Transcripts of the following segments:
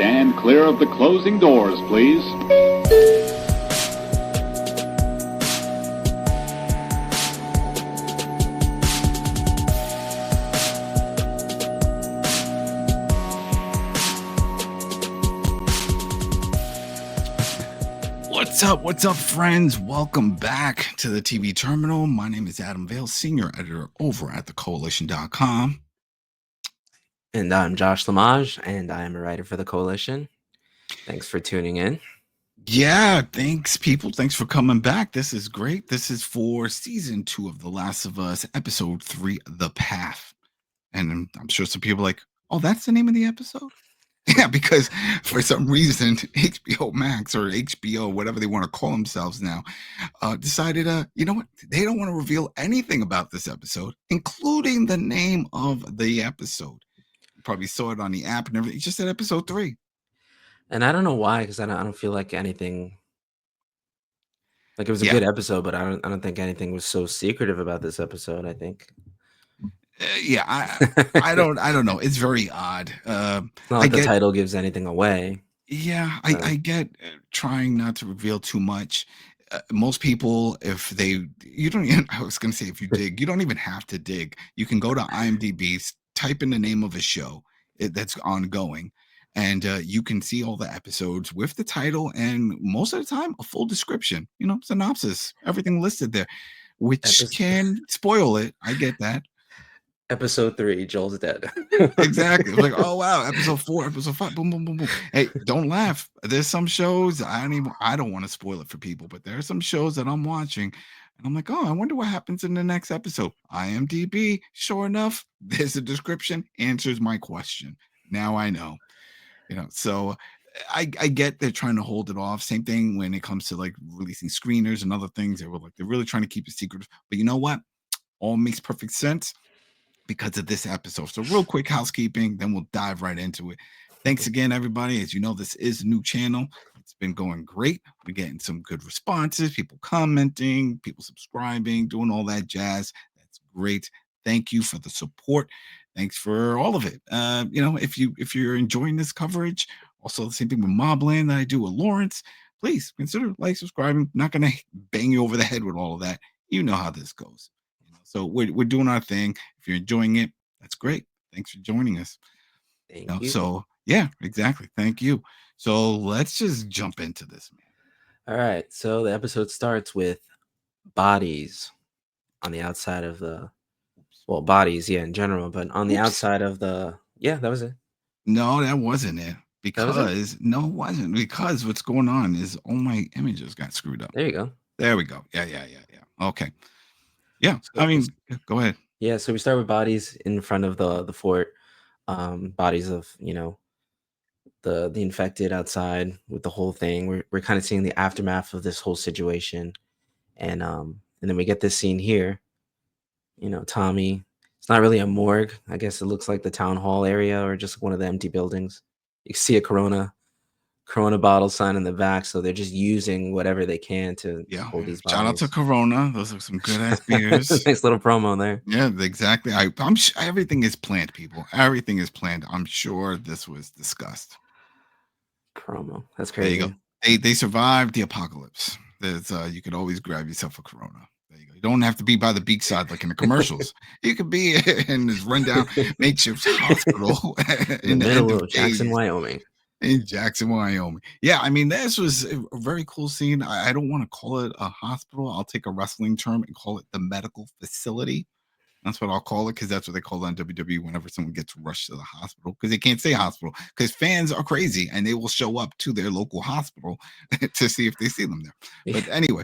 Stand clear of the closing doors, please. What's up, friends? Welcome back to the TV Terminal. My name is Adam Vale, Senior Editor over at thecoalition.com. And I'm Josh Lamage, and I am a writer for the Coalition. Thanks for tuning in. Yeah, thanks, people. Thanks for coming back. This is great. This is for Season 2 of The Last of Us, Episode 3, The Path. And I'm sure some people are like, oh, that's the name of the episode? Yeah, because for some reason, HBO Max or HBO, whatever they want to call themselves now, decided, you know what? They don't want to reveal anything about this episode, including the name of the episode. You probably saw it on the app and everything. It just said Episode 3. And I don't know why, because I don't feel like anything. Like it was a good episode, but I don't think anything was so secretive about this episode. I think. I don't know. It's very odd. It's not like the title gives anything away. Yeah, I get trying not to reveal too much. Most people, if you don't even, I was going to say, if you dig, you don't even have to dig. You can go to IMDb, type in the name of a show that's ongoing, and you can see all the episodes with the title and most of the time a full description, synopsis, everything listed there, which can spoil it. I get that. Episode 3, Joel's dead. Exactly. Like, oh wow, episode 4, episode 5, boom, boom, boom, boom. Hey, don't laugh. There's some shows I don't want to spoil it for people, but there are some shows that I'm watching, and I'm like, oh, I wonder what happens in the next episode. IMDb, sure enough, there's a description, answers my question. Now I know. So I get they're trying to hold it off. Same thing when it comes to like releasing screeners and other things. They're really trying to keep it secret. But you know what? All makes perfect sense because of this episode. So real quick housekeeping, then we'll dive right into it. Thanks again, everybody. As you know, this is a new channel. It's been going great. We're getting some good responses, people commenting, people subscribing, doing all that jazz. That's great. Thank you for the support. Thanks for all of it. If you're enjoying this coverage, also the same thing with Mobland that I do with Lawrence, please consider subscribing. Not going to bang you over the head with all of that. You know how this goes. So we're doing our thing. If you're enjoying it, that's great. Thanks for joining us. Thank you. So yeah, exactly. Thank you. So let's just jump into this, man. All right. So the episode starts with bodies on the outside of bodies, in general, but on the outside of that was it. No, that wasn't it. No, it wasn't. Because what's going on is all my images got screwed up. There you go. There we go. Yeah. Okay. Yeah, so go ahead. Yeah, so we start with bodies in front of the fort, bodies of the infected outside with the whole thing. We're kind of seeing the aftermath of this whole situation, and then we get this scene here. Tommy. It's not really a morgue. I guess it looks like the town hall area or just one of the empty buildings. You can see a Corona bottle sign in the back, so they're just using whatever they can to hold these bodies. Shout out to Corona. Those are some good ass beers. Nice little promo there. Yeah, exactly. I'm everything is planned, people. Everything is planned. I'm sure this was discussed. Promo. That's crazy. There you go. They survived the apocalypse. There's you could always grab yourself a Corona. There you go. You don't have to be by the beachside like in the commercials. You could be in this rundown makeshift hospital in the middle of Jackson, Wyoming. In Jackson, Wyoming. Yeah, I mean, this was a very cool scene. I don't want to call it a hospital. I'll take a wrestling term and call it the medical facility. That's what I'll call it, because that's what they call it on WWE whenever someone gets rushed to the hospital, because they can't say hospital, because fans are crazy and they will show up to their local hospital to see if they see them there. Yeah. But anyway,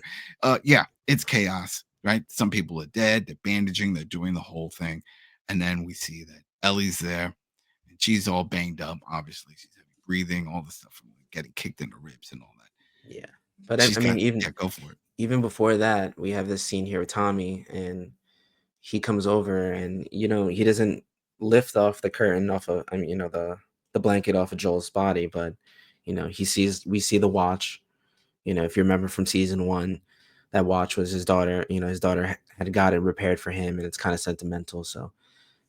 it's chaos, right? Some people are dead. They're bandaging. They're doing the whole thing. And then we see that Ellie's there, and she's all banged up. Obviously, she's breathing, all the stuff from getting kicked in the ribs and all that. Yeah, but go for it. Even before that, we have this scene here with Tommy, and he comes over, and he doesn't lift off the curtain the blanket off of Joel's body, but we see the watch. If you remember from season 1, that watch was his daughter. His daughter had got it repaired for him, and it's kind of sentimental. So,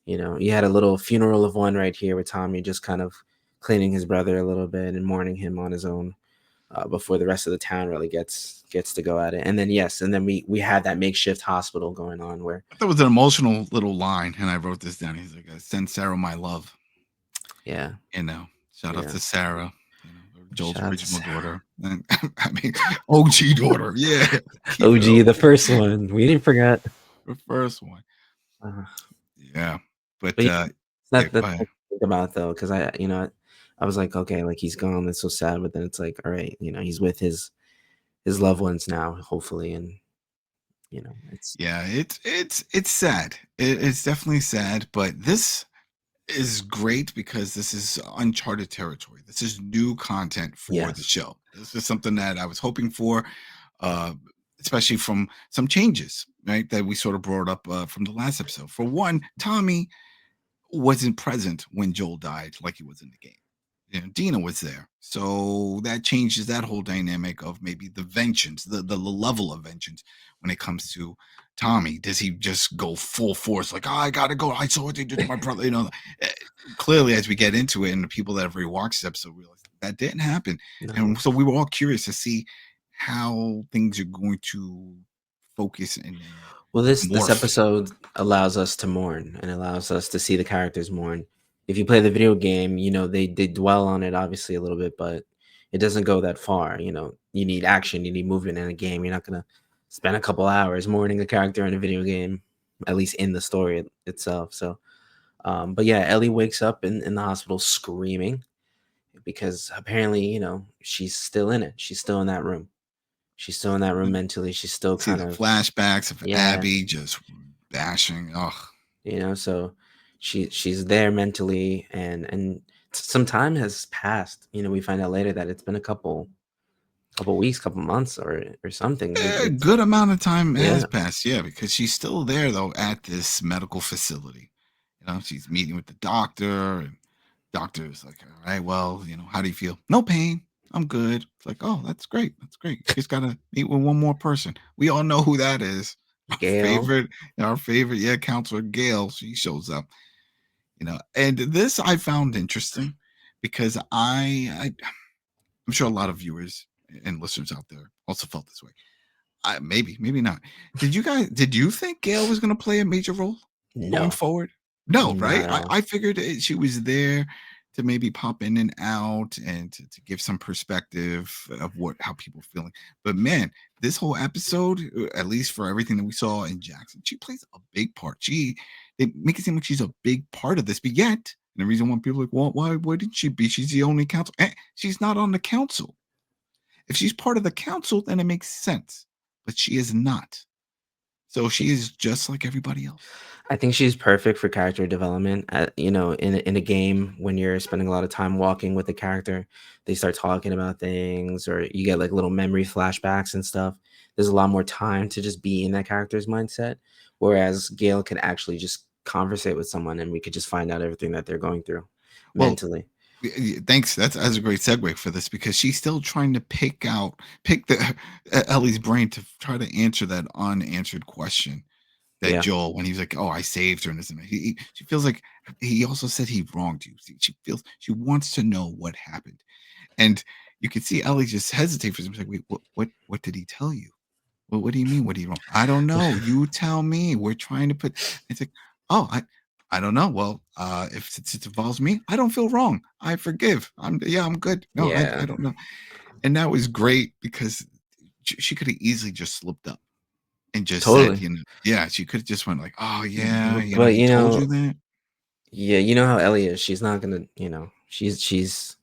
you had a little funeral of one right here with Tommy just kind of cleaning his brother a little bit and mourning him on his own before the rest of the town really gets to go at it. And then we had that makeshift hospital going on where That was an emotional little line, and I wrote this down. He's like, "Send Sarah my love." yeah Shout out yeah to Sarah, Joel's shout out to original Sarah. daughter, and I mean, OG daughter. Yeah, keep it OG, OG. the first one. We didn't forget. The first one. Uh, Yeah, but but yeah, it's yeah, not go that ahead. think about though, because I was like, okay, like he's gone. It's so sad, but then it's like, all right, he's with his loved ones now, hopefully, and it's Yeah, it's sad. It's definitely sad, but this is great because this is uncharted territory. This is new content for the yes, show. This is something that I was hoping for, uh, especially from some changes, right? That we sort of brought up from the last episode. For one, Tommy wasn't present when Joel died, like he was in the game. Dina was there, so that changes that whole dynamic of maybe the vengeance, the level of vengeance when it comes to Tommy. Does he just go full force, like, oh, I gotta go? I saw what they did to my brother. Eh, clearly, as we get into it, and the people that have rewatched this episode realize that didn't happen, no. and so we were all curious to see how things are going to focus and Well, this morph. episode allows us to mourn and allows us to see the characters mourn. If you play the video game, they dwell on it obviously a little bit, but it doesn't go that far. You need action, you need movement in a game. You're not gonna spend a couple hours mourning a character in a video game, at least in the story itself. So, but yeah, Ellie wakes up in the hospital screaming because apparently, she's still in it. She's still in that room. She's still in that room mentally. She's still See kind the of flashbacks of yeah. Abby just bashing. Oh, So she's there mentally, and some time has passed. We find out later that it's been a couple weeks, couple months, or something. a It's good amount of time has yeah, passed, yeah, because she's still there though at this medical facility. She's meeting with the doctor, and doctor's like, "All right, well, how do you feel?" "No pain. I'm good." It's like, "Oh, that's great. That's great." She's got to meet with one more person. We all know who that is. Our Gail. favorite, yeah, counselor Gail. She shows up. And this I found interesting because I'm sure a lot of viewers and listeners out there also felt this way. Maybe not. Did you think Gail was going to play a major role going No, forward? No, not right? at I, all. I figured she was there to maybe pop in and out and to give some perspective of how people are feeling. But man, this whole episode, at least for everything that we saw in Jackson, she plays a big part. They make it seem like she's a big part of this, but yet, and the reason why people are like, well, why wouldn't she be? She's the only council. She's not on the council. If she's part of the council, then it makes sense. But she is not. So she is just like everybody else. I think she's perfect for character development. In a game when you're spending a lot of time walking with the character, they start talking about things, or you get like little memory flashbacks and stuff. There's a lot more time to just be in that character's mindset. Whereas Gail could actually just conversate with someone, and we could just find out everything that they're going through Well, mentally. thanks. That's a great segue for this because she's still trying to pick the Ellie's brain to try to answer that unanswered question that Yeah, Joel, when he's like, "Oh, I saved her," and this and that. She feels like he also said he wronged you. She feels she wants to know what happened, and you can see Ellie just hesitate for a second. Like, wait, what did he tell you? Well, what do you mean? What do you wrong? I don't know. You tell me. We're trying to put. It's like, oh, I don't know. Well, if since it involves me, I don't feel wrong. I forgive. I'm good. No, I yeah, don't know. And that was great because she could have easily just slipped up and just said, totally. yeah, she could have just went like, oh yeah, But he told you that. yeah, you know how Ellie is. She's not gonna, she's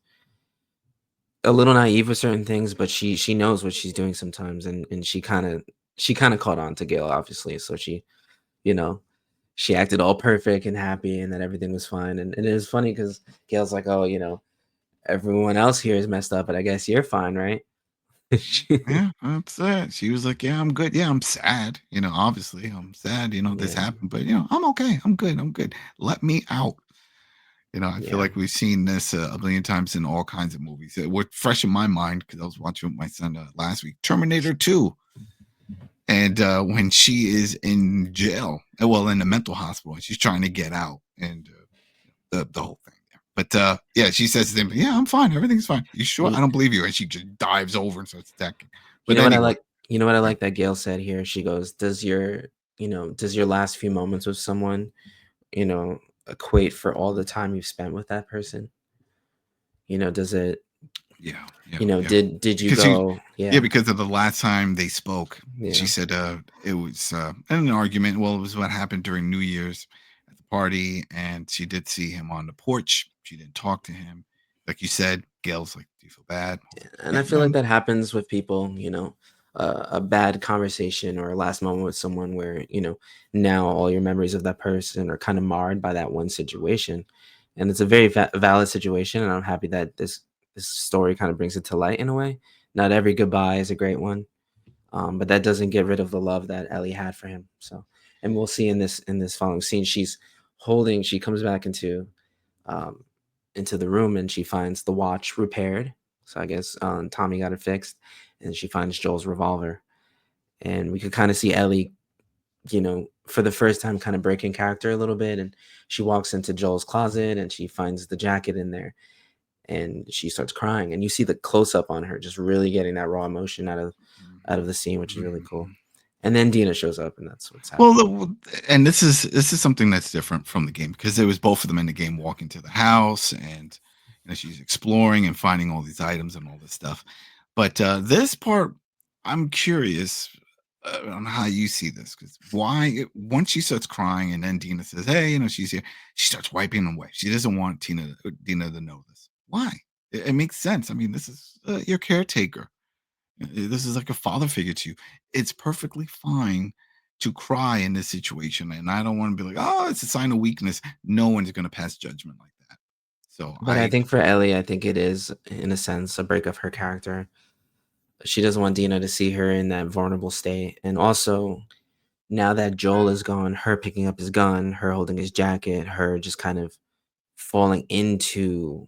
a little naive with certain things, but she knows what she's doing sometimes, and she kind of caught on to Gail, obviously. So you know, she acted all perfect and happy, and that everything was fine. And it was funny because Gail's like, oh, everyone else here is messed up, but I guess you're fine, right? Yeah, that's it. She was like, yeah, I'm good. Yeah, I'm sad. Obviously, I'm sad. This Yeah, happened, but I'm okay. I'm good. I'm good. Let me out. I feel yeah, like we've seen this a million times in all kinds of movies. What fresh in my mind because I was watching with my son last week, Terminator 2, and when she is in jail, well, in a mental hospital, and she's trying to get out, and the whole thing. But yeah, she says to him, "Yeah, I'm fine. Everything's fine. You sure?" You, I don't believe you. And she just dives over and starts attacking. you But know what I anyway, like? You know what I like that Gail said here? She goes, does your last few moments with someone, you know, equate for all the time you've spent with that person? Does it, yeah, yeah, yeah. did you Because she, go, yeah, yeah, because of the last time they spoke, she yeah. said it was an argument. Well, it was what happened during New Year's at the party, and she did see him on the porch. She didn't talk to him, like you said. Gail's like, "Do you feel bad?" And Yeah, I feel like that happens with people, a bad conversation or a last moment with someone where, now all your memories of that person are kind of marred by that one situation. And it's a very valid situation. And I'm happy that this story kind of brings it to light in a way. Not every goodbye is a great one. But that doesn't get rid of the love that Ellie had for him. So, and we'll see in this following scene, she comes back um, into the room and she finds the watch repaired. So I guess Tommy got it fixed, and she finds Joel's revolver, and we could kind of see Ellie, for the first time, kind of breaking character a little bit, and she walks into Joel's closet and she finds the jacket in there, and she starts crying, and you see the close up on her, just really getting that raw emotion out of the scene, which is really cool. Mhm. And then Dina shows up, and that's what's Well, happening. and this is something that's different from the game because there was both of them in the game walking to the house, and she's exploring and finding all these items and all this stuff. But this part, I'm curious on how you see this because once she starts crying and then Dina says, "Hey, she's here," she starts wiping away. She doesn't want Dina to know this. Why? It makes sense. I mean, this is your caretaker. This is like a father figure to you. It's perfectly fine to cry in this situation. And I don't want to be like, oh, it's a sign of weakness. No one's going to pass judgment like that. So But I think for Ellie, I think it is, in a sense, a break of her character. She doesn't want Dina to see her in that vulnerable state. And also, now that Joel is gone, her picking up his gun, her holding his jacket, her just kind of falling into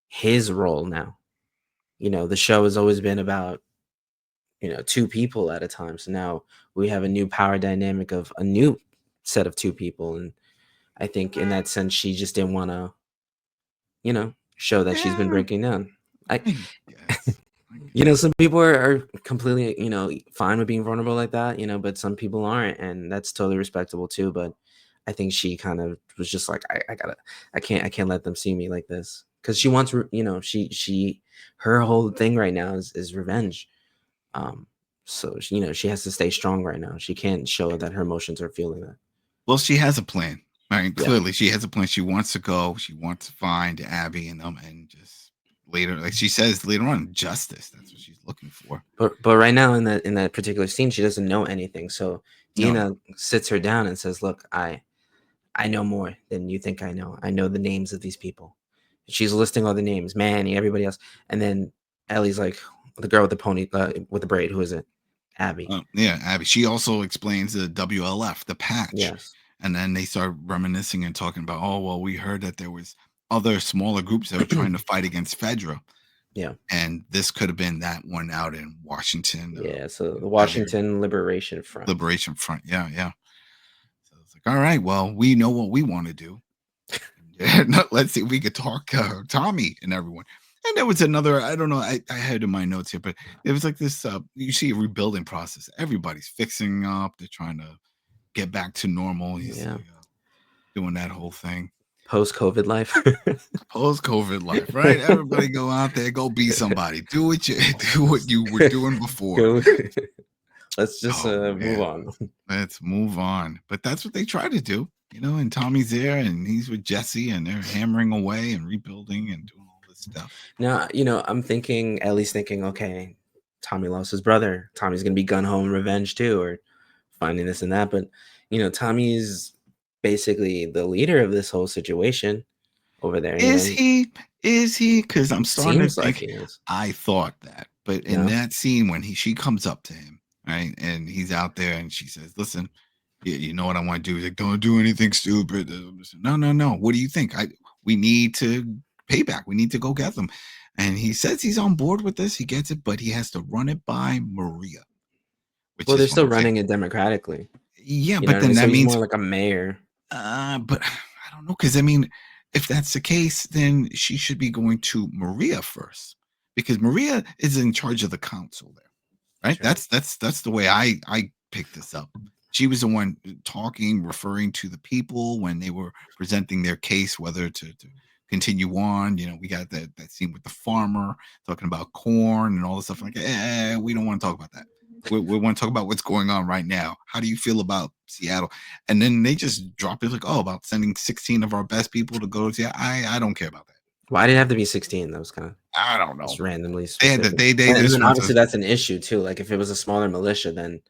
his role now. The show has always been about, two people at a time. So now we have a new power dynamic of a new set of two people. And I think in that sense, she just didn't want to, show that she's been yeah, breaking down. I I guess. I guess. Some people are completely, fine with being vulnerable like that, but some people aren't, and that's totally respectable too. But I think she kind of was just like, I can't let them see me like this because she wants, her whole thing right now is revenge. Um, so she has to stay strong right now. She can't show that her emotions are feeling that. Well, she has a plan. I mean, Yeah. clearly she has a plan. She wants to go. She wants to find Abby and them and just later, like she says later on, justice. That's what she's looking for. But right now in that particular scene, she doesn't know anything. So No, no. Dina sits her down and says, "Look, I know more than you think I know. I know the names of these people." She's listing all the names, Manny, everybody else, and then Ellie's like, the girl with the pony, with the braid. Who is it? Abby. Yeah, Abby. She also explains the WLF, the patch, Yes. and then they start reminiscing and talking about, oh well, we heard that there was other smaller groups that were trying to fight against Fedra, Yeah. and this could have been that one out in Washington, Yeah. So the that area, Washington Liberation Front. Liberation Front. Yeah, yeah. So it's like, all right, well, we know what we want to do. Let's see if we could talk Tommy and everyone. And there was another, I don't know, I had in my notes here, but it was like this you see a rebuilding process. Everybody's fixing up, they're trying to get back to normal. He's Yeah. like, doing that whole thing. Post-COVID life. Post COVID life, right? Everybody go out there, go be somebody. Do what you do what you were doing before. Go. Let's just Oh move man, on. let's move on. But that's what they try to do, and Tommy's there and he's with Jesse and they're hammering away and rebuilding and doing all this stuff. Now, I'm thinking, Ellie's thinking, okay, Tommy lost his brother. Tommy's gonna be gun home revenge too, or finding this and that. But Tommy's basically the leader of this whole situation over there. Is he? Is he? Because I'm It starting to seems like think he is. I thought that. But in Yeah. that scene when she comes up to him, right, and he's out there and she says, "Listen, you know what I want to do?" He's like, "Don't do anything stupid." No, no, no. What do you think? We need to pay back. We need to go get them. And he says he's on board with this. He gets it, but he has to run it by Maria, which Well, they're is what still I'm saying. running it democratically. Yeah, You know but what I mean? then So that he's means more like a mayor. but I don't know, because I mean, if that's the case, then she should be going to Maria first, because Maria is in charge of the council there, right? Sure. That's the way I picked this up. She was the one talking, referring to the people when they were presenting their case, whether to continue on. We got that scene with the farmer talking about corn and all this stuff. Like, we don't want to talk about that. We want to talk about what's going on right now. How do you feel about Seattle? And then they just drop it like, oh, about sending 16 of our best people to go to Seattle. I don't care about that. Why did it have to be 16? That was kind of I don't know. just randomly They had specific. they And just then want obviously to. that's an issue too. Like if it was a smaller militia, then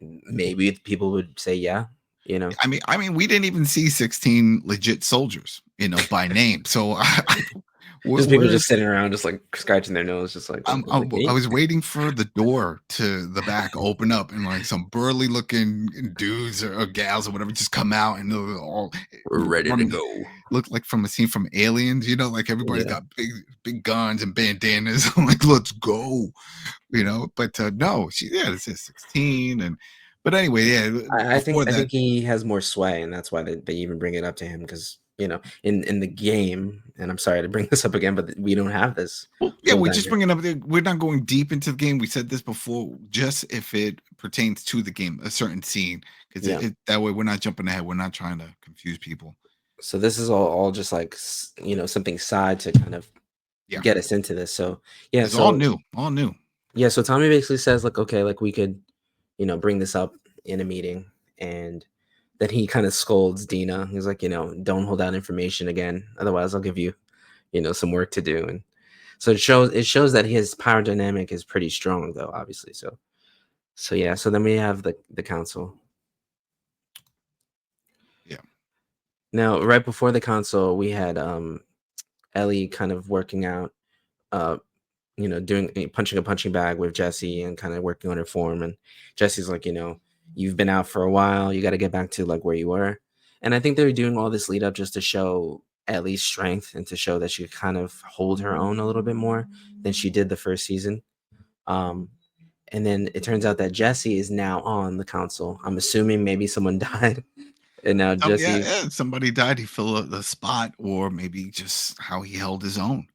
maybe people would say yeah. I mean, we didn't even see 16 legit soldiers, by name. So Just people where's just sitting around, just like scratching their nose, just like, like I me. was waiting for the door to the back open up and like some burly looking dudes or gals or whatever just come out and they're all We're ready to running. go. Look like from a scene from Aliens, like everybody's Yeah. got big guns and bandanas. I'm like, let's go, But no, this is 16 but anyway, yeah. I Before think I that, think he has more sway, and that's why they even bring it up to him because in the game, and I'm sorry to bring this up again, but we don't have this. well, yeah, we're just bringing up. We're not going deep into the game. We said this before, just if it pertains to the game, a certain scene, because Yeah. that way we're not jumping ahead. We're not trying to confuse people. So this is all just like something side to kind of Yeah. get us into this. So yeah, It's all new, all new. Yeah, so Tommy basically says like, okay, like we could, bring this up in a meeting, and then he kind of scolds Dina. He's like, don't hold out information again, otherwise I'll give you, some work to do. And so it shows that his power dynamic is pretty strong, though, obviously. So yeah, so then we have the council. Yeah. Now, right before the council, we had Ellie kind of working out, doing punching a punching bag with Jesse and kind of working on her form. And Jesse's like, you've been out for a while. You got to get back to like where you were. And I think they're doing all this lead up just to show Ellie's strength and to show that she could kind of hold her own a little bit more than she did the first season. And then it turns out that Jesse is now on the council. I'm assuming maybe someone died. And now Jesse, somebody died. He filled the spot, or maybe just how he held his own.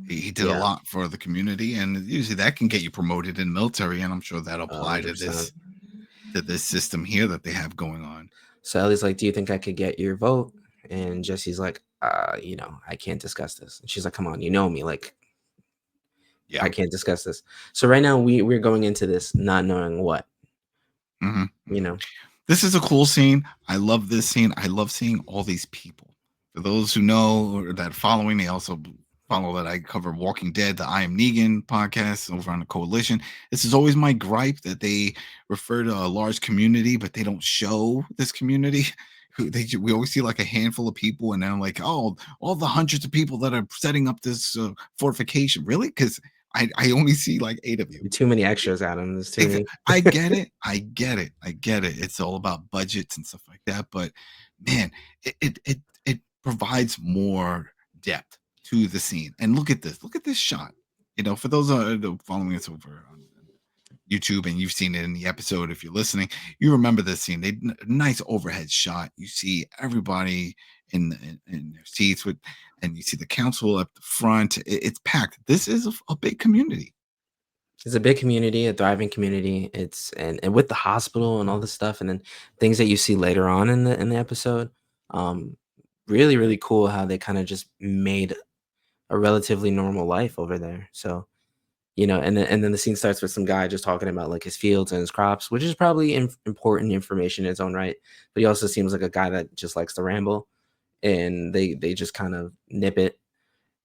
He did a lot for the community, and usually that can get you promoted in the military, and I'm sure that'll apply to this system here that they have going on. So Ellie's like, do you think I could get your vote? And Jesse's like, I can't discuss this. And she's like, come on, you know me, like, I can't discuss this. So right now we're going into this not knowing what. Mm-hmm. This is a cool scene. I love this scene. I love seeing all these people. For those who know or that following, they also follow that I cover Walking Dead, the I Am Negan podcast over on the Coalition. This is always my gripe, that they refer to a large community, but they don't show this community. We always see like a handful of people, and then like, oh, all the hundreds of people that are setting up this fortification. Really? Because I only see like 8 of you. Too many extras, Adam. There's too many. I get it. I get it. It's all about budgets and stuff like that. But man, it provides more depth to the scene. And look at this shot. For those following us over on YouTube and you've seen it in the episode, if you're listening, you remember this scene. Nice overhead shot. You see everybody in their seats and you see the council up the front. It's packed. This is a big community. It's a big community, a thriving community. It's and with the hospital and all this stuff, and then things that you see later on in the episode. Really, really cool how they kind of just made a relatively normal life over there. So, and then the scene starts with some guy just talking about like his fields and his crops, which is probably important information in its own right. But he also seems like a guy that just likes to ramble, and they just kind of nip it,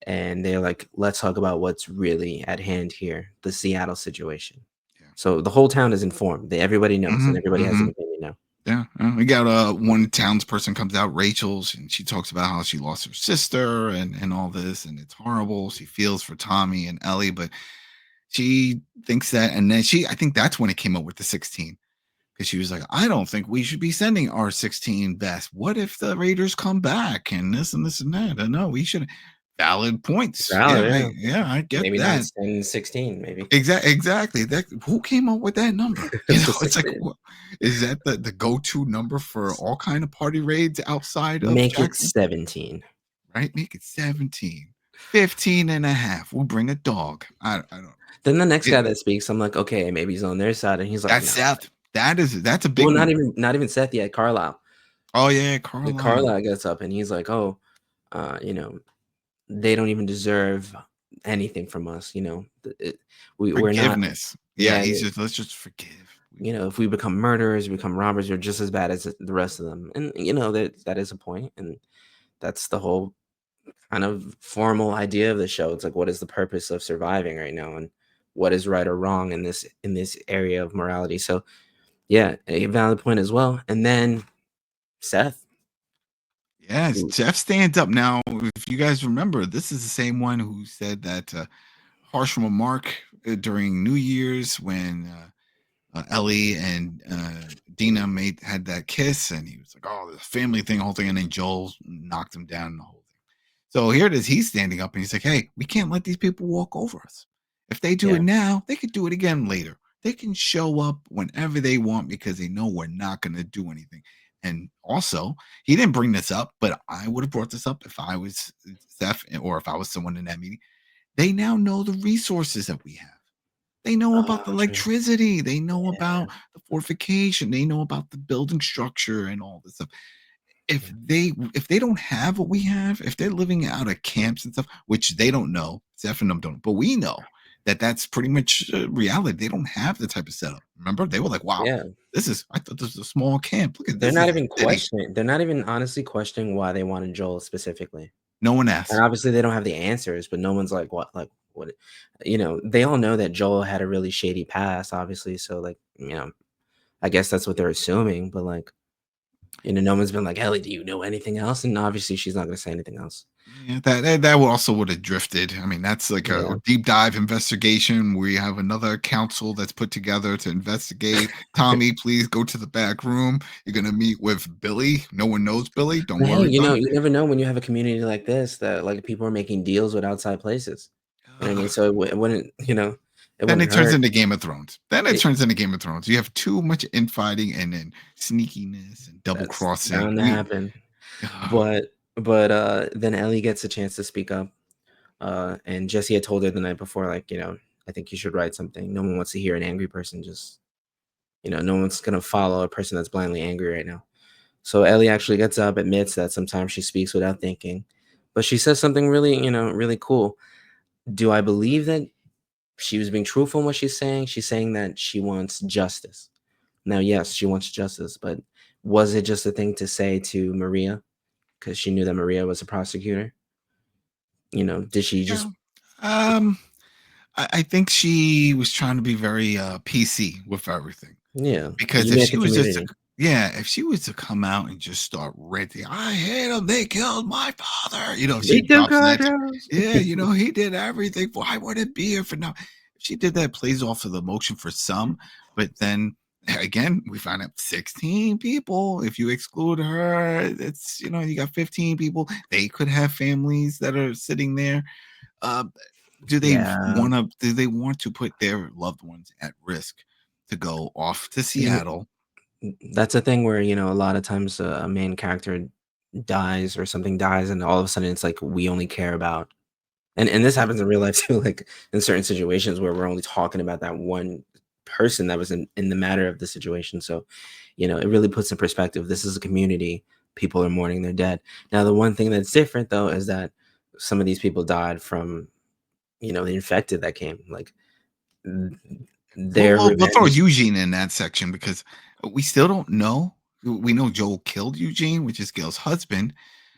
and they're like, let's talk about what's really at hand here, the Seattle situation. Yeah. So the whole town is informed. Everybody knows, and everybody has an opinion now. Yeah, we got one townsperson comes out, Rachel's, and she talks about how she lost her sister and all this, and it's horrible. She feels for Tommy and Ellie, but she thinks that, and then I think that's when it came up with the 16, because she was like, I don't think we should be sending our 16 best. What if the Raiders come back and this and this and that? No, we should. Valid points. Valid, yeah, I get maybe that. Maybe 10, 16, maybe. Exactly. Who came up with that number? It's like, is that the go-to number for all kind of party raids outside of Make Jackson? it 17. right? Make it 17, 15 and a half. We'll bring a dog. I don't. Then the next It, guy that speaks, I'm like, okay, maybe he's on their side, and he's like, that's no. Seth. That's a Well, big one. not even Seth yet. Carlisle. Oh yeah, The Carlisle. Carlisle gets up and he's like, oh, they don't even deserve anything from us. We're not. Forgiveness. Yeah, Yeah, he's just let's just forgive. if we become murderers, become robbers, we're just as bad as the rest of them. And that is a point, and that's the whole kind of formal idea of the show. It's like, what is the purpose of surviving right now, and what is right or wrong in this area of morality? So yeah, a valid point as well. And then Seth. Yes, Jeff stands up now. If you guys remember, this is the same one who said that harsh remark during New Year's when Ellie and Dina had that kiss, and he was like, "Oh, the family thing, whole thing," and then Joel knocked him down the whole thing. So here it is. He's standing up and he's like, "Hey, we can't let these people walk over us. If they do Yeah. it now, they could do it again later. They can show up whenever they want because they know we're not going to do anything." And also, he didn't bring this up, but I would have brought this up if I was Steph or if I was someone in that meeting. They now know the resources that we have. They know about the Oh, true. electricity. They know Yeah. about the fortification. They know about the building structure and all this stuff. If Yeah. they don't have what we have, if they're living out of camps and stuff, which they don't know, Zeph and them don't, but we know that that's pretty much reality. They don't have the type of setup. Remember, they were like, "Wow, Yeah. I thought this was a small camp. Look at They're this not is a even city." questioning. They're not even honestly questioning why they wanted Joel specifically. No one And asked. obviously they don't have the answers, but no one's like what, they all know that Joel had a really shady past, obviously. So like, I guess that's what they're assuming, but like, no one's been like, Ellie, do you know anything else? And obviously she's not gonna say anything else. Yeah, that also would have drifted. I mean, that's like a Yeah. deep dive investigation where you have another council that's put together to investigate. Tommy, please go to the back room. You're gonna meet with Billy. No one knows Billy. Don't But hey, worry about you never know when you have a community like this that like people are making deals with outside places. You know what I mean? it. So it wouldn't, it Then wouldn't it turns hurt. into Game of Thrones. Then it It, turns into Game of Thrones. You have too much infighting and then sneakiness and double that's crossing. bound to happen. But then Ellie gets a chance to speak up. And Jesse had told her the night before, like, I think you should write something. No one wants to hear an angry person. Just, no one's gonna follow a person that's blindly angry right now. So Ellie actually gets up, admits that sometimes she speaks without thinking, but she says something really, really cool. Do I believe that she was being truthful in what she's saying? She's saying that she wants justice. Now, yes, she wants justice, but was it just a thing to say to Maria because she knew that Maria was a prosecutor? Did she yeah. just, Um, I think she was trying to be very PC with everything. yeah, Because if unite she the was just to community? if she was to come out and just start ranting, "I hate them, they killed my father," if They she took drops our that, house. yeah, he did everything for I wouldn't be here for now. If she did that, plays off of the emotion for some, but then again, we find out 16 people. If you exclude her, it's you got 15 people. They could have families that are sitting there. Uh, Yeah. do they want to put their loved ones at risk to go off to You Seattle? That's a thing where, a lot of times a main character dies or something dies, and all of a sudden it's like we only care about, and this happens in real life too, like in certain situations where we're only talking about that one person that was in the matter of the situation. So, it really puts in perspective. This is a community. People are mourning their dead. Now, the one thing that's different though is that some of these people died from, the infected that came. Like their We'll throw revenge. Eugene in that section because we still don't know. We know Joel killed Eugene, which is Gail's husband.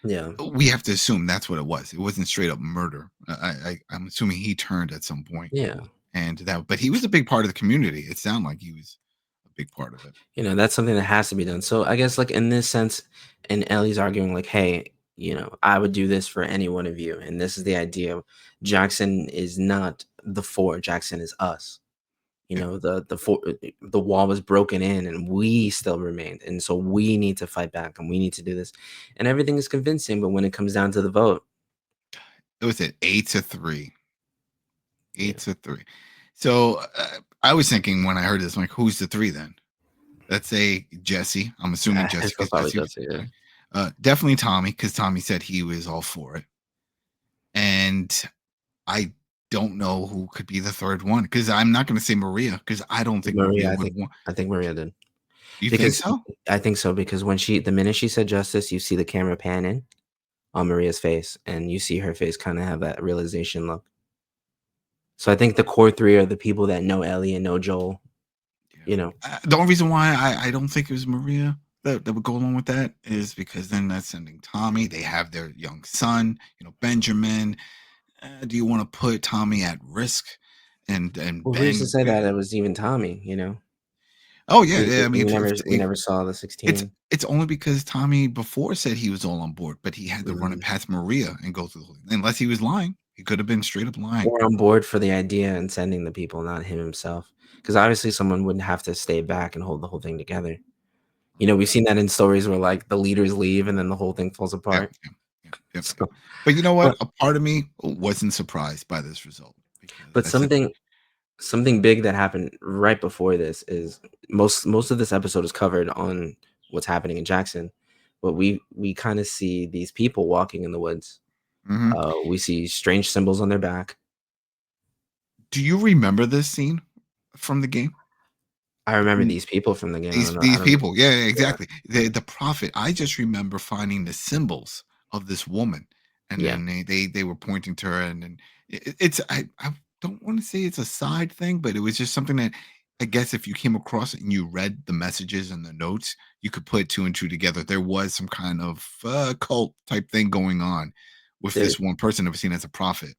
Yeah. We have to assume that's what it was. It wasn't straight up murder. I'm assuming he turned at some point, Yeah. but he was a big part of the community. It sounded like he was a big part of it. That's something that has to be done. So I guess like in this sense, and Ellie's arguing like, hey, I would do this for any one of you. And this is the idea. Jackson is not the four. Jackson is us. The wall was broken in and we still remained. And so we need to fight back and we need to do this. And everything is convincing, but when it comes down to the vote, It was at 8-3. yeah, 8-3. So I was thinking when I heard this, I'm like, who's the three then? Let's say Jesse. I'm assuming Jesse it's because probably Jesse was just yeah. Definitely Tommy, because Tommy said he was all for it. And I don't know who could be the third one, because I'm not going to say Maria, because I don't think Maria Maria, would want. I think Maria did. You think Because so? I think so, because the minute she said justice, you see the camera pan in on Maria's face, and you see her face kinda have that realization look. So I think the core 3 are the people that know Ellie and know Joel, Yeah. you know? The only reason why I don't think it was Maria that would go along with that is because then that's sending Tommy. They have their young son, Benjamin. Do you want to put Tommy at risk? And Well, who's to Ben. say that it was even Tommy, you know? Oh yeah, We yeah. I mean, we never saw the it's 16. it's only because Tommy before said he was all on board, but he had to run it Mm. past Maria and go through the whole thing. Unless he was lying, he could have been straight up lying. Or on board for the idea and sending the people, not him himself. Because obviously someone wouldn't have to stay back and hold the whole thing together. You know, we've seen that in stories where, like, the leaders leave and then the whole thing falls Yeah, apart. yeah, yeah, yeah. So But you know what? but A part of me wasn't surprised by this result because but I said, something big that happened right before this is most of this episode is covered on what's happening in Jackson, but we kind of see these people walking in the woods. mhm. We see strange symbols on their back. Do you remember this scene from the game? I remember these people from the game. I don't know. I These don't. people, yeah, yeah, Yeah, exactly. The prophet. I just remember finding the symbols of this woman, and yeah. then they were pointing to her, and then it's I don't want to say it's a side thing, but it was just something that I guess if you came across it and you read the messages and the notes, you could put two and two together. There was some kind of cult type thing going on with There, this one person that was seen as a prophet.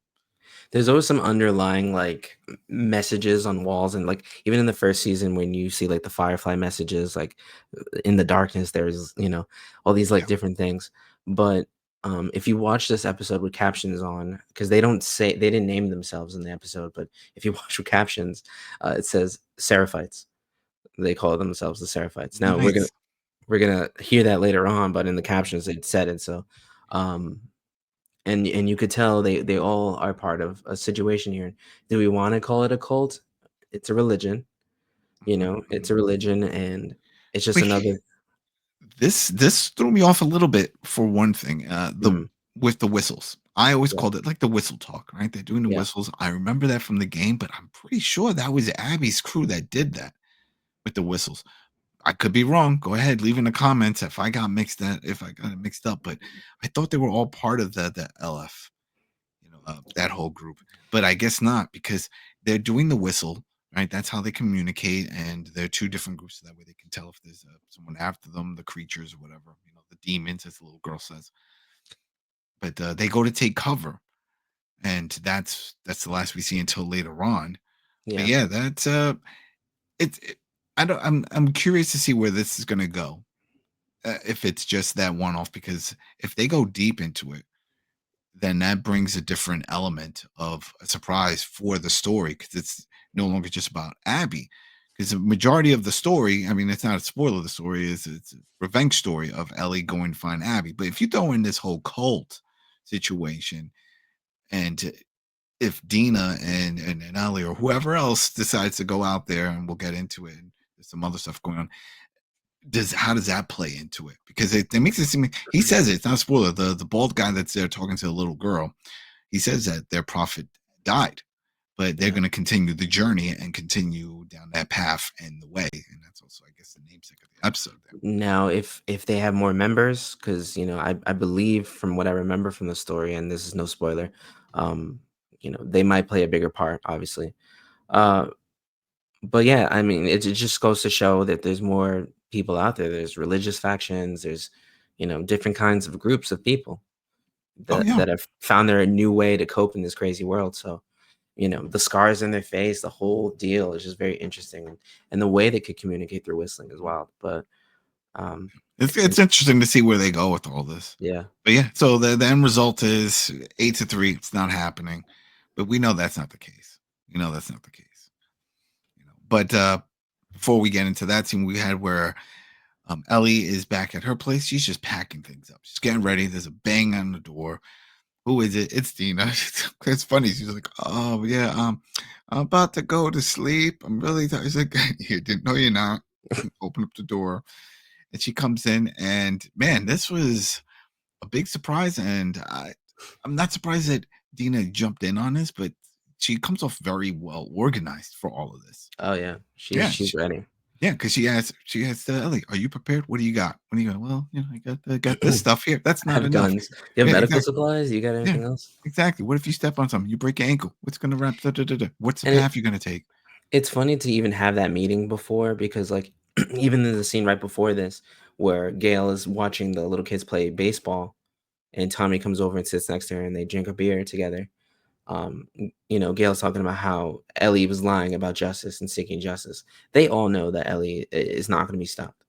there's always some underlying like messages on walls, and like even in the first season when you see like the Firefly messages, like in the darkness, there's all these like Yeah. different things. But if you watch this episode with captions on, because they didn't name themselves in the episode, but if you watch with captions, it says Seraphites. They call themselves the Seraphites. Now Nice. we're gonna hear that later on, but in the captions it said it. So um and you could tell they all are part of a situation here. Do we want to call it a cult? It's a religion, Mhm, it's mhm. a religion, and it's just But another. this threw me off a little bit for one thing. The Mm, with the whistles. I always yeah, called it like the whistle talk, right? They're doing the yeah. whistles. I remember that from the game, but I'm pretty sure that was Abby's crew that did that with the whistles. I could be wrong. Go ahead, leave in the comments if I got it mixed up. But I thought they were all part of the LF, that whole group. But I guess not because they're doing the whistle, right? That's how they communicate, and they're two different groups. So that way they can tell if there's someone after them, the creatures or whatever, the demons, as the little girl says. But they go to take cover, and that's the last we see until later on. But Yeah. yeah, that's I don't. I'm curious to see where this is going to go. If it's just that one off, because if they go deep into it, then that brings a different element of a surprise for the story because it's no longer just about Abby. Because the majority of the story, I mean, it's not a spoiler. The story is it's a revenge story of Ellie going to find Abby. But if you throw in this whole cult situation, and if Dina and Ellie or whoever else decides to go out there, and we'll get into it, and there's some other stuff going on. How does that play into it? Because it makes it seem he says it's not a spoiler. The bald guy that's there talking to the little girl, he says that their prophet died, but they're Yeah. going to continue the journey and continue down that path and the way. And that's also, I guess, the namesake of the episode there. Now, if they have more members, because I believe from what I remember from the story, and this is no spoiler, um, they might play a bigger part, obviously. Uh, but yeah, I mean, it just goes to show that there's more people out there. There's religious factions. There's different kinds of groups of people Oh that yeah. that have found their new way to cope in this crazy world. So the scars in their face, the whole deal is just very interesting, and the way they could communicate through whistling as well. But um, It's interesting to see where they go with all this. yeah, But yeah, so the end result is 8-3. It's not happening, but we know that's not the case. You know that's not the case. But before we get into that scene we had where Ellie is back at her place, she's just packing things up. She's getting ready. There's a bang on the door. Who is it? It's Dina. It's funny. She's like, "Oh yeah, I'm about to go to sleep. I'm really tired." She's like, "You didn't know you're not." Open up the door, and she comes in, and man, this was a big surprise, and I'm not surprised that Dina jumped in on this, but she comes off very well organized for all of this. Oh yeah, she's Yeah, she's ready. yeah, because she asked Ellie, "Are you prepared? What do you got? What do you got?" Well, I got this stuff here. That's I not have enough. guns. You have Yeah, medical exactly. supplies? You got Yeah, anything else? exactly. What if you step on something? You break your ankle. What's gonna wrap? Da, da, da, da. What's the And path you're gonna take? it's funny to even have that meeting before because, like, even in the scene right before this, where Gail is watching the little kids play baseball, and Tommy comes over and sits next to her, and they drink a beer together. Gail's talking about how Ellie was lying about justice and seeking justice. They all know that Ellie is not going to be stopped.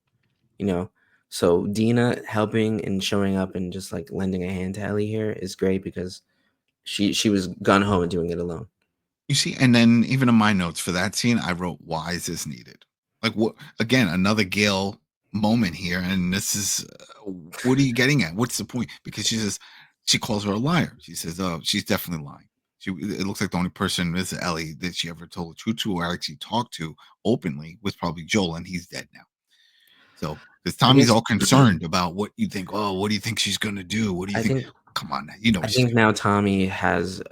You know, so Dina helping and showing up and just like lending a hand to Ellie here is great because she was gun ho and doing it alone. You see, and then even in my notes for that scene, I wrote, "Why is this needed?" Like, what? Again, another Gail moment here, and this is what are you getting at? What's the point? Because she calls her a liar. She says, "Oh, she's definitely lying." It looks like the only person, is Ellie, that she ever told the truth to or actually talked to openly was probably Joel, and he's dead now. So, because I Tommy's guess all concerned about what you think. Oh, what do you think she's gonna do? What do you I think? think Come on, now, you know I what she's think gonna now do. Tommy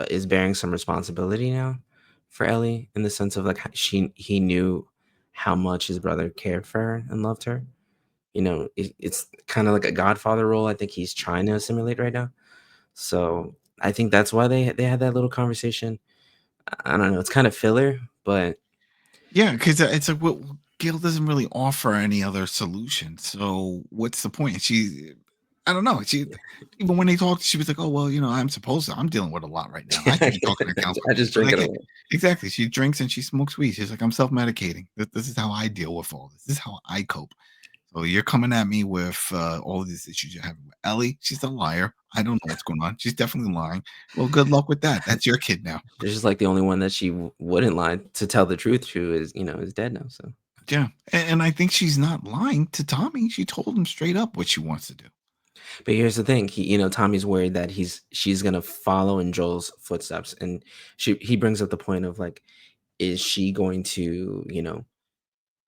is bearing some responsibility now for Ellie in the sense of like he knew how much his brother cared for her and loved her. It's kind of like a godfather role. I think he's trying to assimilate right now. So I think that's why they had that little conversation. I don't know. It's kind of filler, but Yeah, because it's like, well, Gail doesn't really offer any other solution. So what's the point? And I don't know. Even when they talked, she was like, "Oh well, I'm dealing with a lot right now. I could be talking to counselor." I just But drink like, it alone. exactly, she drinks and she smokes weed. She's like, "I'm self medicating. This is how I deal with all this. This is how I cope." So you're coming at me with all of these issues you're having with Ellie. She's a liar. I don't know what's going on. She's definitely lying. Well, good luck with that. That's your kid now. It's just like the only one that she wouldn't lie to tell the truth to is dead now. So, Yeah, and I think she's not lying to Tommy. She told him straight up what she wants to do. but here's the thing: Tommy's worried that she's gonna follow in Joel's footsteps, and he brings up the point of like, is she going to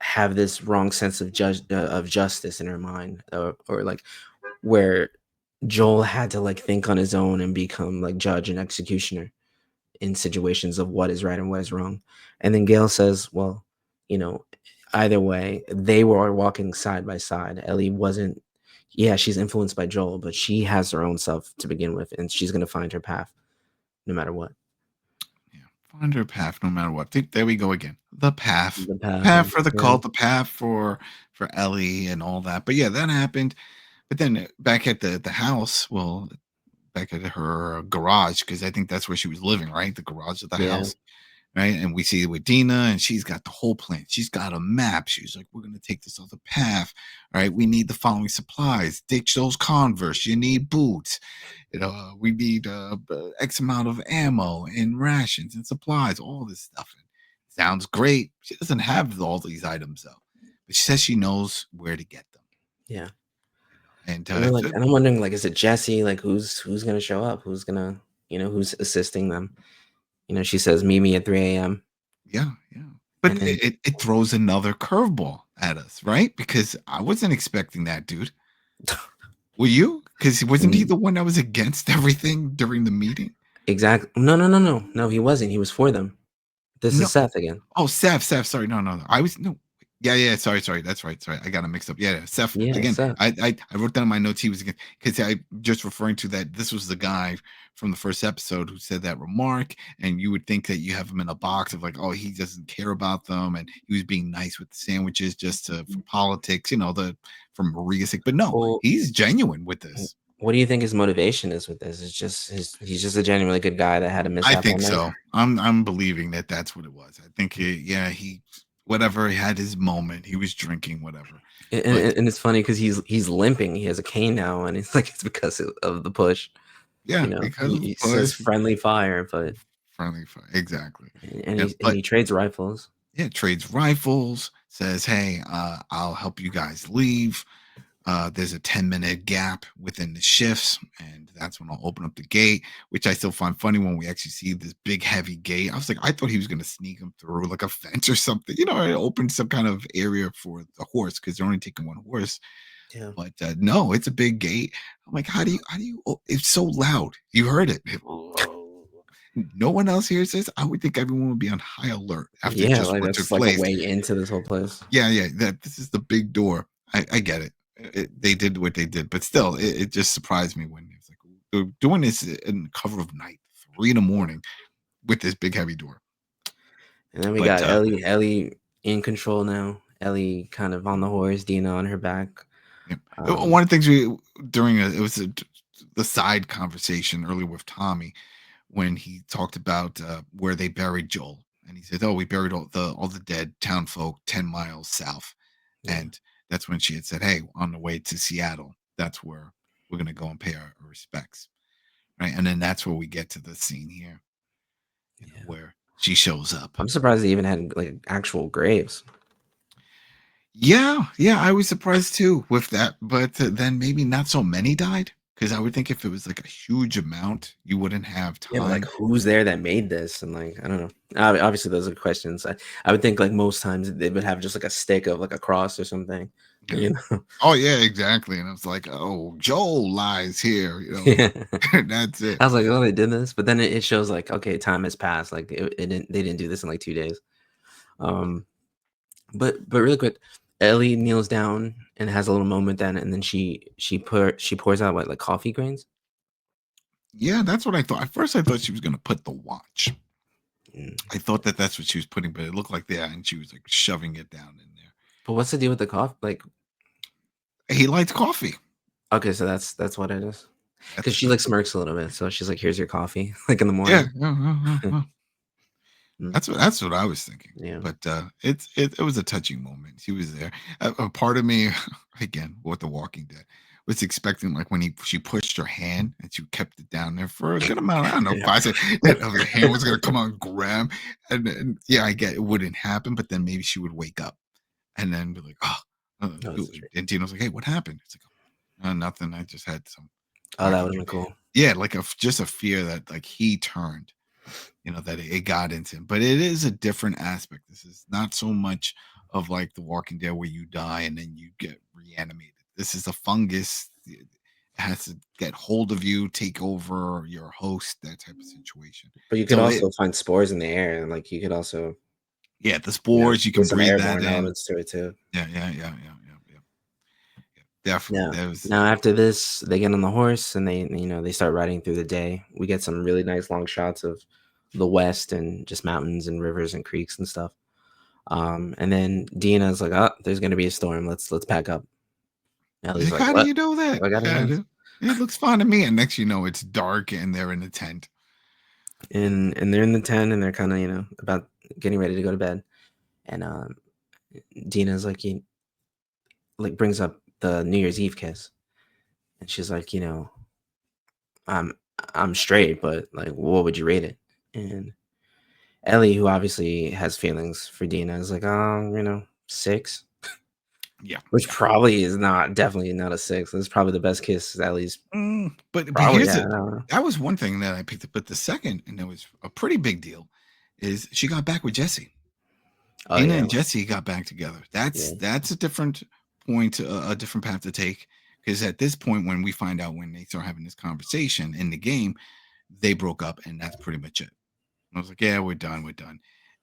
have this wrong sense of justice in her mind, or like where Joel had to like think on his own and become like judge and executioner in situations of what is right and what is wrong. And then Gail says, well, you know, either way, they were walking side by side. Ellie wasn't, yeah, she's influenced by Joel, but she has her own self to begin with, and she's going to find her path no matter what. Yeah, find her path no matter what. There we go again. The path, The path. path for the Yeah. cult, the path for Ellie and all that. But yeah, that happened. But then back at the house, well, back at her garage, because I think that's where she was living, right? The garage of the Yeah. house. Right. And we see it with Dina, and she's got the whole plan. She's got a map. She's like, we're going to take this other path. All right. We need the following supplies. Ditch those Converse. You need boots. We need X amount of ammo and rations and supplies, all this stuff. And sounds great. She doesn't have all these items, though. But she says she knows where to get them. Yeah. And And then like, and I'm wondering, like, is it Jesse? Like, who's gonna show up? Who's gonna, who's assisting them? She says, "Meet me at 3 a.m." yeah, yeah. But And then it throws another curveball at us, right? Because I wasn't expecting that, dude. Were you? Because wasn't he Mm, the one that was against everything during the meeting? exactly. No, no, no, no, no. He wasn't. He was for them. This is No. Seth again. Oh, Seth. Sorry, no, no, no. I was no. Yeah, yeah. Sorry. That's right. Sorry, I got him mixed up. Yeah, Seth. Yeah, Again, Seth. I wrote down in my notes he was again because I just referring to that. This was the guy from the first episode who said that remark, and you would think that you have him in a box of like, oh, he doesn't care about them, and he was being nice with the sandwiches just for politics, from Maria's sake. But no, Well, he's genuine with w- this. what do you think his motivation is with this? It's just he's just a genuinely good guy that had a I mishap think one night. so. I'm believing that that's what it was. I think he whatever he had his moment. He was drinking whatever. And, But and, and it's funny because he's limping. He has a cane now, and it's like it's because of the push. yeah, because of He says push, friendly fire, but friendly fire. Exactly. and Yeah, he but trades rifles. yeah, trades rifles, says, "Hey, I'll help you guys leave. There's a 10-minute gap within the shifts, and that's when I'll open up the gate," which I still find funny when we actually see this big heavy gate. I was like, I thought he was gonna sneak him through like a fence or something, it opened some kind of area for the horse because they're only taking one horse. Yeah. But no, it's a big gate. I'm like, how do you? Oh, it's so loud. You heard it. No one else hears this. I would think everyone would be on high alert after Yeah, just like what that's took like a place. way into this whole place. Yeah, yeah. That this is the big door. I get it. They did what they did, but still, it just surprised me when it's like they're doing this in the cover of night, 3 in the morning, with this big heavy door. And then we But got Ellie in control now. Ellie kind of on the horse, Dina on her back. yeah. Um, One of the things we during the side conversation earlier with Tommy when he talked about where they buried Joel, and he said, "Oh, we buried all the dead town folk 10 miles south," yeah. and that's when she had said, "Hey, on the way to Seattle, that's where we're gonna go and pay our respects." Right, and then that's where we get to the scene here, Yeah. where she shows up. I'm surprised they even had like actual graves. Yeah, yeah, I was surprised too with that, but then maybe not so many died because I would think if it was like a huge amount, you wouldn't have Yeah, but like time. who's there that made this? And like I don't know. Obviously, those are questions. I would think like most times they would have just like a stick of like a cross or something. Yeah. You know. Oh yeah, exactly. And I was like, oh, Joel lies here. Yeah. That's it. I was like, oh, they did this, but then it shows like okay, time has passed. Like it didn't. They didn't do this in like 2 days. Um, but really quick, Ellie kneels down and has a little moment then, and then she pours out what like coffee grains. Yeah, that's what I thought. At first, I thought she was gonna put the watch. Mm. I thought that that's what she was putting, but it looked like that, and she was like shoving it down in there. But what's the deal with the coffee? Like, He likes coffee. okay, so that's what it is. Because she like That's smirks a little bit, so she's like, "Here's your coffee," like in the yeah. morning. Mm, That's what I was thinking. yeah, But it was a touching moment. She was there. A part of me, again, with The Walking Dead, was expecting like when she pushed her hand and she kept it down there for a good amount. I don't know, yeah, 5 seconds. That her hand was gonna come out and grab, and yeah, I get it wouldn't happen. But then maybe she would wake up and then be like, oh. no, that's true. And Tina's like, hey, what happened? It's like, oh, nothing. I just had some. Oh, that would have been cool. Yeah, like just a fear that like he turned, that it got into him. But it is a different aspect. This is not so much of like The Walking Dead where you die and then you get reanimated. This is a fungus. It has to get hold of you, take over your host, that type of situation. But you could So also find spores in the air, and like you could also, yeah, the spores you can there's some breathe that airborne in. elements to it too. Yeah. Definitely. Yeah. There's Now after this, they get on the horse and they start riding through the day. We get some really nice long shots of the west and just mountains and rivers and creeks and stuff. And then Dina's like, "Oh, there's gonna be a storm. Let's pack up." Ellie's like, like, how do "What? you know that? I gotta Yeah, know." it looks fine to me. And next you know it's dark and they're in the tent. And they're in the tent and they're kind of about getting ready to go to bed. And Dina's like, he like brings up the New Year's Eve kiss, and she's like, I'm I'm straight, but like, what would you rate it? And Ellie, who obviously has feelings for Dina, is like, 6, Yeah. which probably is definitely not a 6. It's probably the best kiss Ellie's But probably here's had. it. I don't know. That was one thing that I picked up. But the second, and it was a pretty big deal, is she got back with Jesse. Oh Dina yeah, and Jesse got back together. yeah. That's a different point, a different path to take. Because at this point, when we find out when they start having this conversation in the game, they broke up, and that's pretty much it. And I was like, yeah, we're done,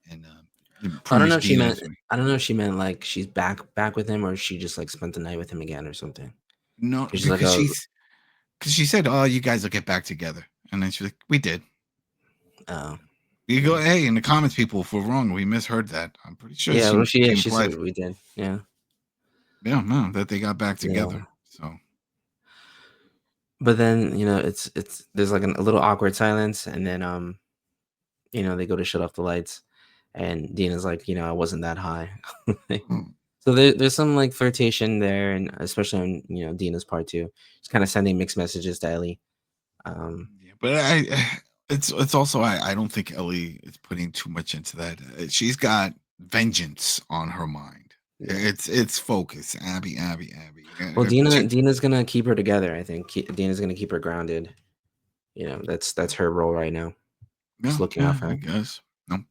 and I pretty don't know much if she Dina meant. was like, I don't know if she meant like she's back with him, or she just like spent the night with him again or something. no, 'Cause she's like, because oh, she said, oh, you guys will get back together, and then she's like, we did. oh, You go, yeah. hey, in the comments, people, if we're wrong, we misheard that. I'm pretty sure Yeah, well, she she implied, said we did. Yeah, yeah, no, that they got back yeah. together. So But then it's there's like a little awkward silence, and then they go to shut off the lights, and Dina's like, I wasn't that high. mm, So there's some like flirtation there, and especially on Dina's part too. She's kind of sending mixed messages to Ellie. yeah, but it's also I don't think Ellie is putting too much into that. She's got vengeance on her mind. Yeah. It's focus, Abby. Well, She, Dina's gonna keep her together. I think Dina's gonna keep her grounded. That's her role right now. Just yeah, looking out yeah, for I her. guess.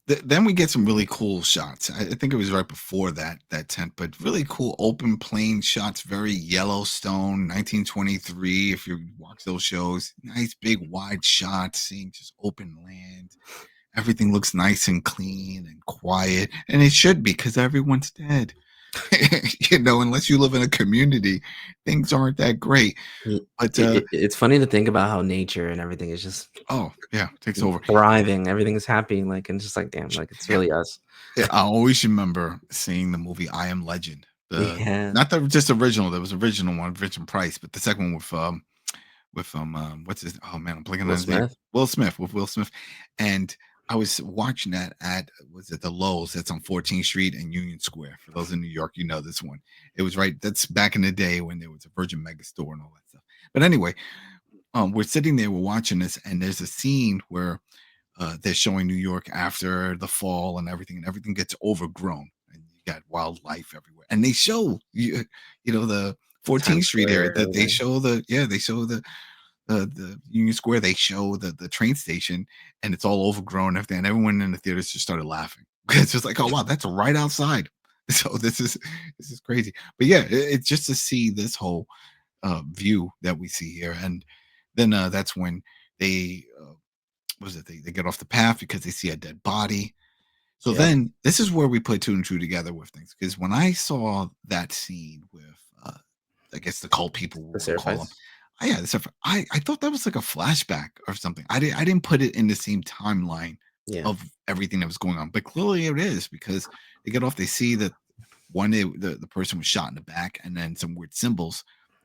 Then we get some really cool shots. I think it was right before that tent, but really cool open plain shots, very Yellowstone, 1923. If you watch those shows, nice big wide shots, seeing just open land. Everything looks nice and clean and quiet, and it should be because everyone's dead. Unless you live in a community, things aren't that great. But It's funny to think about how nature and everything is just oh yeah, takes over. thriving. Everything is happy, like, and just like, damn, like it's Yeah, really us. yeah, I always remember seeing the movie I Am Legend. The Yeah, not the just original. There was original one, Vincent Price, but the second one with what's his? Oh man, I'm blanking on Will his name. Smith. Will Smith with Will Smith, and I was watching that at was it the Lowe's that's on 14th Street and Union Square. For those in New York, you know this one. It was right. That's back in the day when there was a Virgin Mega store and all that stuff. But anyway, we're sitting there, we're watching this, and there's a scene where they're showing New York after the fall and everything gets overgrown, and you got wildlife everywhere. And they show the 14th Times Street area Square. that they show the Union Square. They show the train station, and it's all overgrown and everything. And everyone in the theaters just started laughing. It's just like, oh wow, that's right outside. So this is crazy. But yeah, it's just to see this whole view that we see here, and then that's when they what was it? They get off the path because they see a dead body. So Yep. then this is where we put two and two together with things. Because when I saw that scene with I guess the cult people we The want to call them. Seraphites. Yeah, I thought that was like a flashback or something. I didn't put it in the same timeline Yeah. of everything that was going on, but clearly it is because they get off. They see that the person was shot in the back, and then some weird symbols,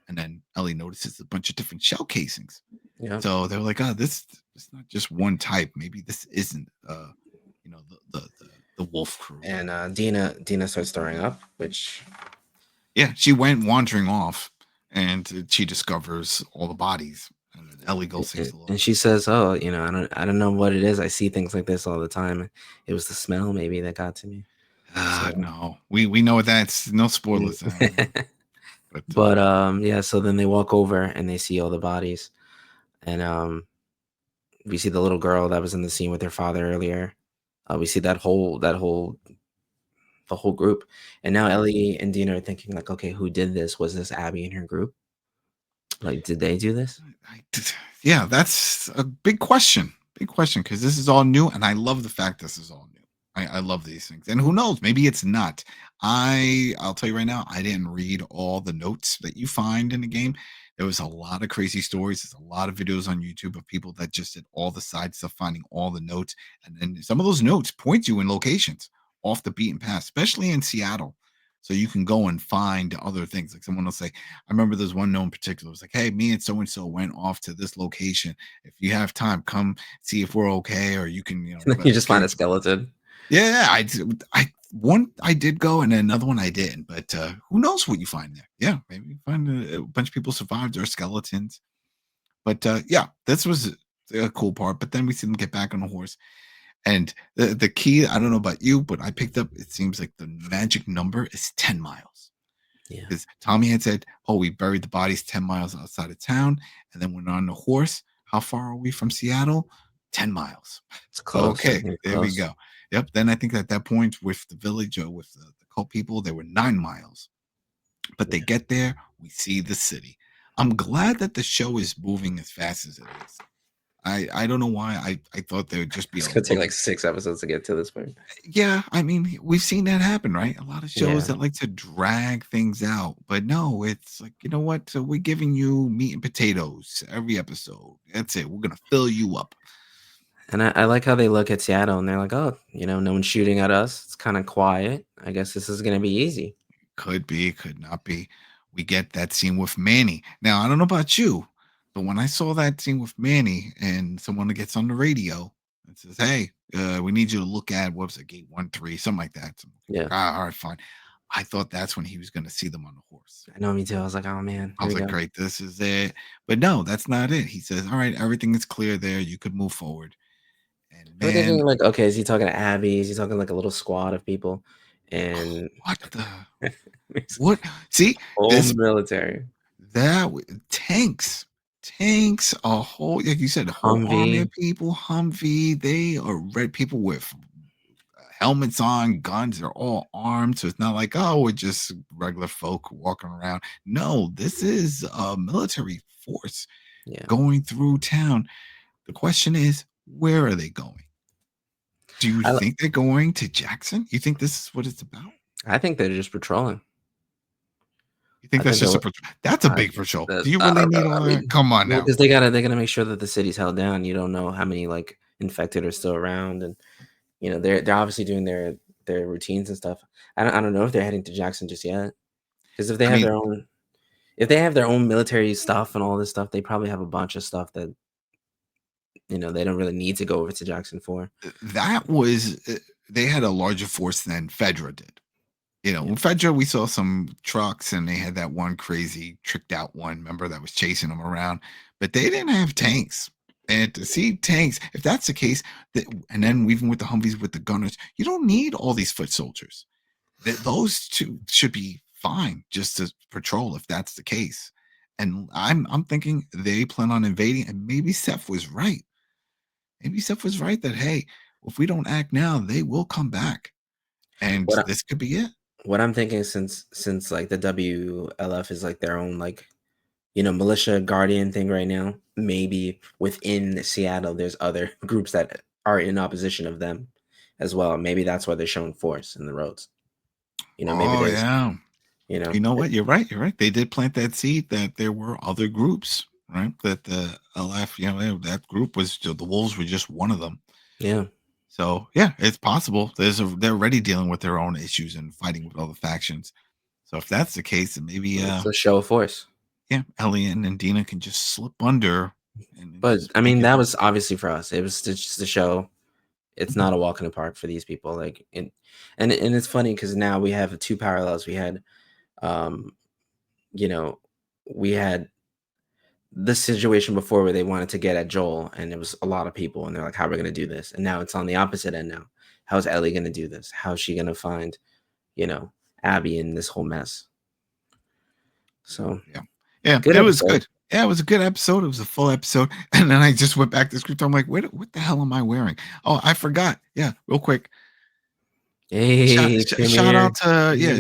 and then Ellie notices a bunch of different shell casings. Yeah. So they're like, oh, this is not just one type. Maybe this isn't the wolf crew. And Dina starts throwing up, which Yeah, she went wandering off, and she discovers all the bodies. And then Ellie goes sees the and little. she says, "Oh, I don't know what it is. I see things like this all the time. It was the smell maybe that got to me." So, No, we know that's no spoilers. But but yeah. So then they walk over and they see all the bodies, and we see the little girl that was in the scene with her father earlier. We see the whole group, and now Ellie and Dina are thinking like, okay, who did this? Was this Abby and her group? Like, did they do this? yeah, that's a big question. Big question because this is all new, and I love the fact this is all new. I love these things, and who knows? Maybe it's not. I'll tell you right now, I didn't read all the notes that you find in the game. There was a lot of crazy stories. There's a lot of videos on YouTube of people that just did all the side stuff, finding all the notes, and then some of those notes point you in locations off the beaten path, especially in Seattle. So you can go and find other things. Like someone will say, I remember there's one note in particular. It was like, hey, me and so went off to this location. If you have time, come see if we're okay, or you can, You just find a skeleton. yeah, I did go, and then another one I didn't. But who knows what you find there? Yeah, maybe you find a bunch of people survived or skeletons. But yeah, this was a cool part. But then we see them get back on the horse, and the key. I don't know about you, but I picked up. It seems like the magic number is 10 miles. Yeah, Because Tommy had said, "Oh, we buried the bodies 10 miles outside of town, and then went on the horse. How far are we from Seattle? 10 miles." it's So close. I okay, think it's there we close. go. Yep. Then I think at that point with the village or with the cult people, they were 9 miles. But they Yeah. get there, we see the city. I'm glad that the show is moving as fast as it is. I don't know why. I thought there would just be It's a gonna take little. like 6 episodes to get to this point. Yeah, I mean, we've seen that happen, right? A lot of shows Yeah, that like to drag things out, but no, it's like, you know what? So we're giving you meat and potatoes every episode. That's it. We're gonna fill you up. and I like how they look at Seattle and they're like, oh, no one's shooting at us. It's kind of quiet. I guess this is gonna be easy. Could be, could not be. We get that scene with Manny. Now, I don't know about you, but when I saw that scene with Manny and someone gets on the radio and says, "Hey, we need you to look at what was it, gate 1-3, something like that." So I'm like, Yeah, ah, all right, fine. I thought that's when he was going to see them on the horse. I know, me too. I was like, oh man, I here was we like, go. great, this is it. But no, that's not it. He says, all right, everything is clear there. You could move forward. And We're thinking man, like, okay, is he talking to Abby? Is he talking like a little squad of people? And what the it's what? See, whole this military tanks, a whole like you said, a whole army Humvee. of people, Humvee. They are red people with helmets on, guns, they're all armed. So it's not like, oh, we're just regular folk walking around. No, this is a military force Yeah. going through town. The question is, where are they going? Do you I, li- think they're going to Jackson? You think this is what it's about? I think they're just patrolling. You think I that's think just a they're, patrol? That's a I big think patrol. that, Do you really need all I that? mean, Come on well, now. because they're gonna make sure that the city's held down. You don't know how many like infected are still around, and they're obviously doing their routines and stuff. I don't know if they're heading to Jackson just yet, because I mean, if they have their own military stuff and all this stuff, they probably have a bunch of stuff that they don't really need to go over to Jackson for. that was they had a larger force than Fedra did. Yeah, In Fedra, we saw some trucks and they had that one crazy tricked out one, remember, that was chasing them around, but they didn't have tanks. And to see tanks, if that's the case, and then even with the Humvees with the gunners, you don't need all these foot soldiers. Those two should be fine just to patrol if that's the case. And I'm thinking they plan on invading, and maybe Seth was right. Maybe Seth was right that hey, if we don't act now, they will come back, and what this could be it. what I'm thinking, since like the WLF is like their own like militia guardian thing right now, maybe within Seattle there's other groups that are in opposition of them as well. Maybe that's why they're showing force in the roads. Maybe Oh there's yeah. you know You know what? You're right. You're right. They did plant that seed that there were other groups, right? That the LF, that group was the Wolves were just one of them. yeah, So yeah, it's possible. They're already dealing with their own issues and fighting with other factions. So if that's the case, then maybe it's a show of force. yeah, Ellie and Dina can just slip under and But just I make mean, it. that was obviously for us. It was just to show it's not a walk in the park for these people. Like, and it's funny because now we have two parallels. We had, um, you know, we had this situation before where they wanted to get at Joel, and it was a lot of people, and they're like, "How are we going to do this?" And now it's on the opposite end. Now, how's Ellie going to do this? How's she going to find, you know, Abby in this whole mess? So, Yeah. Yeah, good it was episode. good. Yeah, it was a good episode. It was a full episode. And then I just went back to the script. I'm like, what the hell am I wearing? Oh, I forgot. Yeah, real quick. Hey, Premier.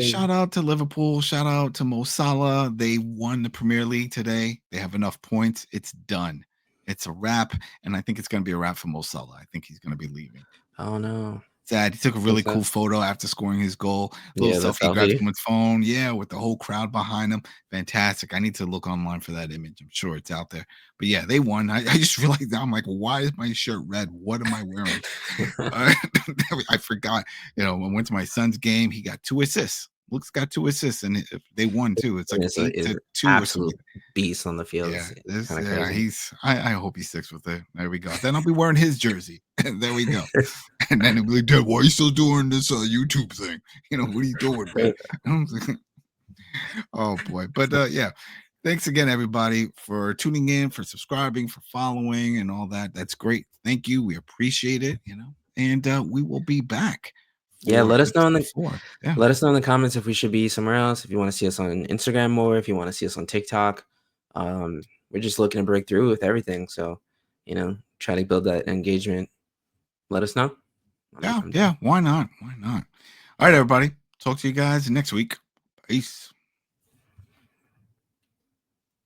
Shout out to Liverpool. Shout out to Mo Salah. They won the Premier League today. They have enough points. It's done. It's a wrap. And I think it's going to be a wrap for Mo Salah. I think he's going to be leaving. Oh no. Sad. He took a really cool photo after scoring his goal. Little Yeah, the selfie, grabbed selfie. someone's phone. Yeah, with the whole crowd behind him. Fantastic. I need to look online for that image. I'm sure it's out there. But yeah, they won. I just realized now I'm like, why is my shirt red? What am I wearing? I forgot. I went to my son's game. He got 2 assists. Luke's got 2 assists, and they won too. It's like Is 8-2 or something. absolute beast on the field. Yeah, It's kind of crazy. I hope he sticks with it. There we go. Then I'll be wearing his jersey. There we go. And then he'll be like, Dad, why are you still doing this YouTube thing? What are you doing, man? Oh boy. But yeah. Thanks again, everybody, for tuning in, for subscribing, for following, and all that. That's great. Thank you. We appreciate it, And we will be back Yeah, for let us know in episode the 4. Yeah. let us know in the comments if we should be somewhere else. If you want to see us on Instagram more, if you want to see us on TikTok. We're just looking to break through with everything. So, try to build that engagement. Let us know. Yeah. Why not? Why not? All right, everybody. Talk to you guys next week. Peace.